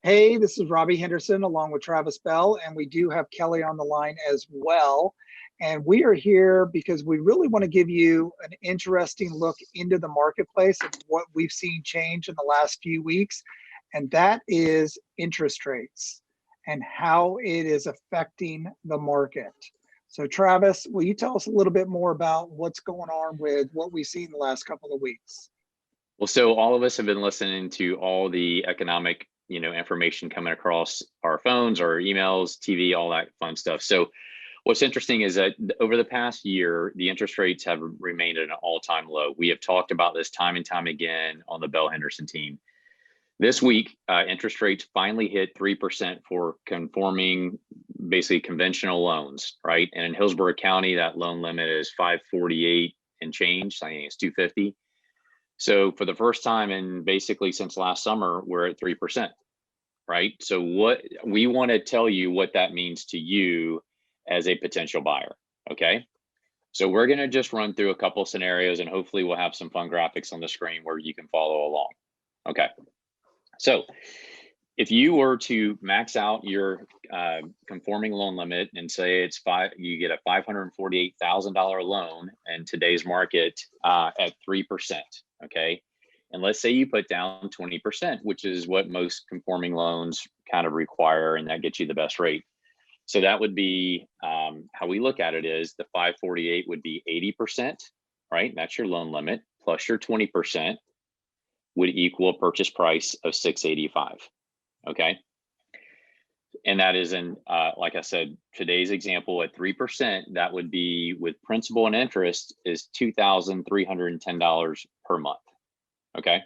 Hey, this is Robbie Henderson along with Travis Bell, and we do have Kelly on the line as well. And we are here because we really want to give you an interesting look into the marketplace and what we've seen change in the last few weeks. And that is interest rates and how it is affecting the market. So Travis, will you tell us a little bit more about what's going on with what we've seen the last couple of weeks? Well, so all of us have been listening to all the economic, information coming across our phones, our emails, TV, all that fun stuff. So what's interesting is that over the past year, the interest rates have remained at an all-time low. We have talked about this time and time again on the Bell Henderson team. This week, interest rates finally hit 3% for conforming, basically conventional loans, right? And in Hillsborough County, that loan limit is 548 and change. I think it's 250. So for the first time in basically since last summer, we're at 3%, right? So what we want to tell you what that means to you as a potential buyer, okay? So we're going to just run through a couple of scenarios and hopefully we'll have some fun graphics on the screen where you can follow along. Okay, so if you were to max out your conforming loan limit and say you get a $548,000 loan in today's market at 3%, okay? And let's say you put down 20%, which is what most conforming loans kind of require, and that gets you the best rate. So that would be how we look at it is the 548 would be 80%, right? That's your loan limit plus your 20% would equal a purchase price of 685. Okay. And that is in, like I said, today's example at 3%, that would be with principal and interest is $2,310 per month. Okay.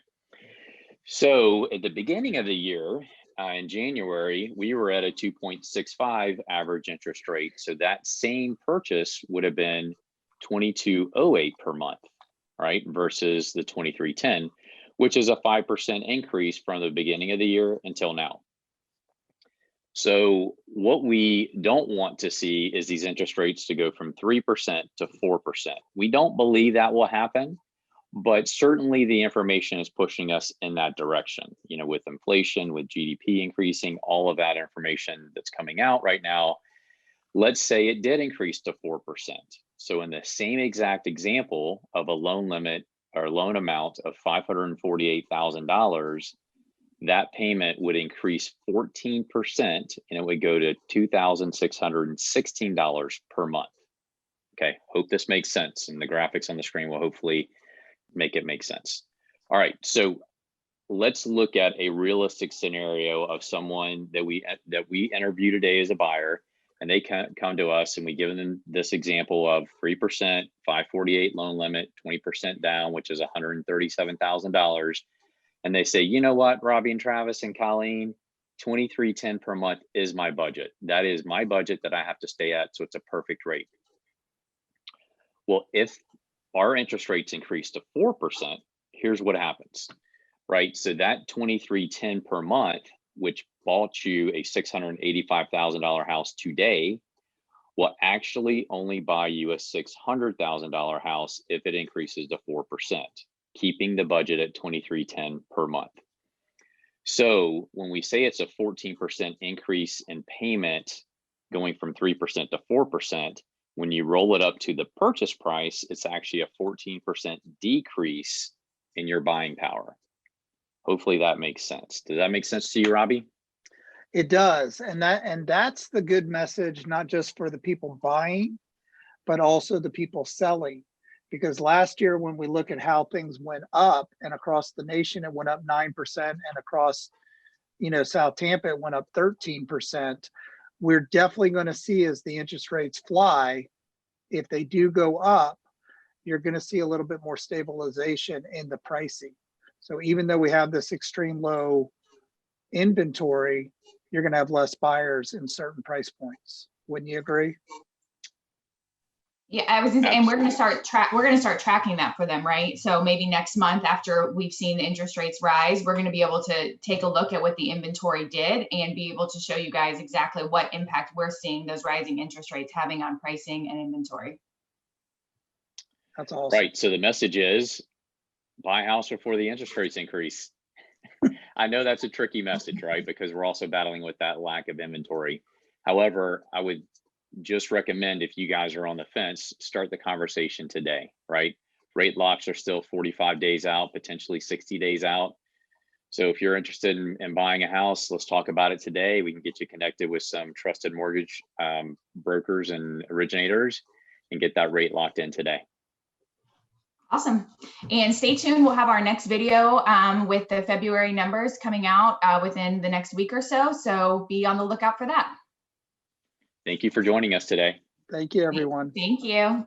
So at the beginning of the year, in January, we were at a 2.65 average interest rate. So that same purchase would have been 2208 per month, right? Versus the 2310, which is a 5% increase from the beginning of the year until now. So what we don't want to see is these interest rates to go from 3% to 4%. We don't believe that will happen, but certainly the information is pushing us in that direction. With inflation, with GDP increasing, all of that information that's coming out right now, let's say it did increase to 4%. So in the same exact example of a loan limit or loan amount of $548,000, that payment would increase 14% and it would go to $2,616 per month. Okay, hope this makes sense. And the graphics on the screen will hopefully make it make sense. All right, so let's look at a realistic scenario of someone that we interview today as a buyer, and they come to us and we give them this example of 3%, 548 loan limit, 20% down, which is $137,000. And they say, you know what, Robbie and Travis and Colleen, $2,310 per month is my budget. That is my budget that I have to stay at. So it's a perfect rate. Well, if our interest rates increase to 4%, here's what happens, right? So that $2,310 per month, which bought you a $685,000 house today, will actually only buy you a $600,000 house if it increases to 4%, keeping the budget at $2,310 per month. So when we say it's a 14% increase in payment going from 3% to 4%, when you roll it up to the purchase price, it's actually a 14% decrease in your buying power. Hopefully that makes sense. Does that make sense to you, Robbie? It does. And that's the good message, not just for the people buying, but also the people selling. Because last year, when we look at how things went up and across the nation, it went up 9%, and across, South Tampa, it went up 13%. We're definitely going to see as the interest rates fly, if they do go up, you're going to see a little bit more stabilization in the pricing. So even though we have this extreme low inventory, you're going to have less buyers in certain price points. Wouldn't you agree? Yeah, I was gonna say, and we're gonna start tracking that for them, right? So maybe next month, after we've seen the interest rates rise, we're gonna be able to take a look at what the inventory did and be able to show you guys exactly what impact we're seeing those rising interest rates having on pricing and inventory. That's awesome. Right. So the message is buy a house before the interest rates increase. I know that's a tricky message, right? Because we're also battling with that lack of inventory. However, I would just recommend, if you guys are on the fence, start the conversation today, right? Rate locks are still 45 days out, potentially 60 days out. So if you're interested in buying a house, let's talk about it today. We can get you connected with some trusted mortgage brokers and originators and get that rate locked in today. Awesome. And stay tuned. We'll have our next video with the February numbers coming out within the next week or so. So be on the lookout for that. Thank you for joining us today. Thank you, everyone. Thank you.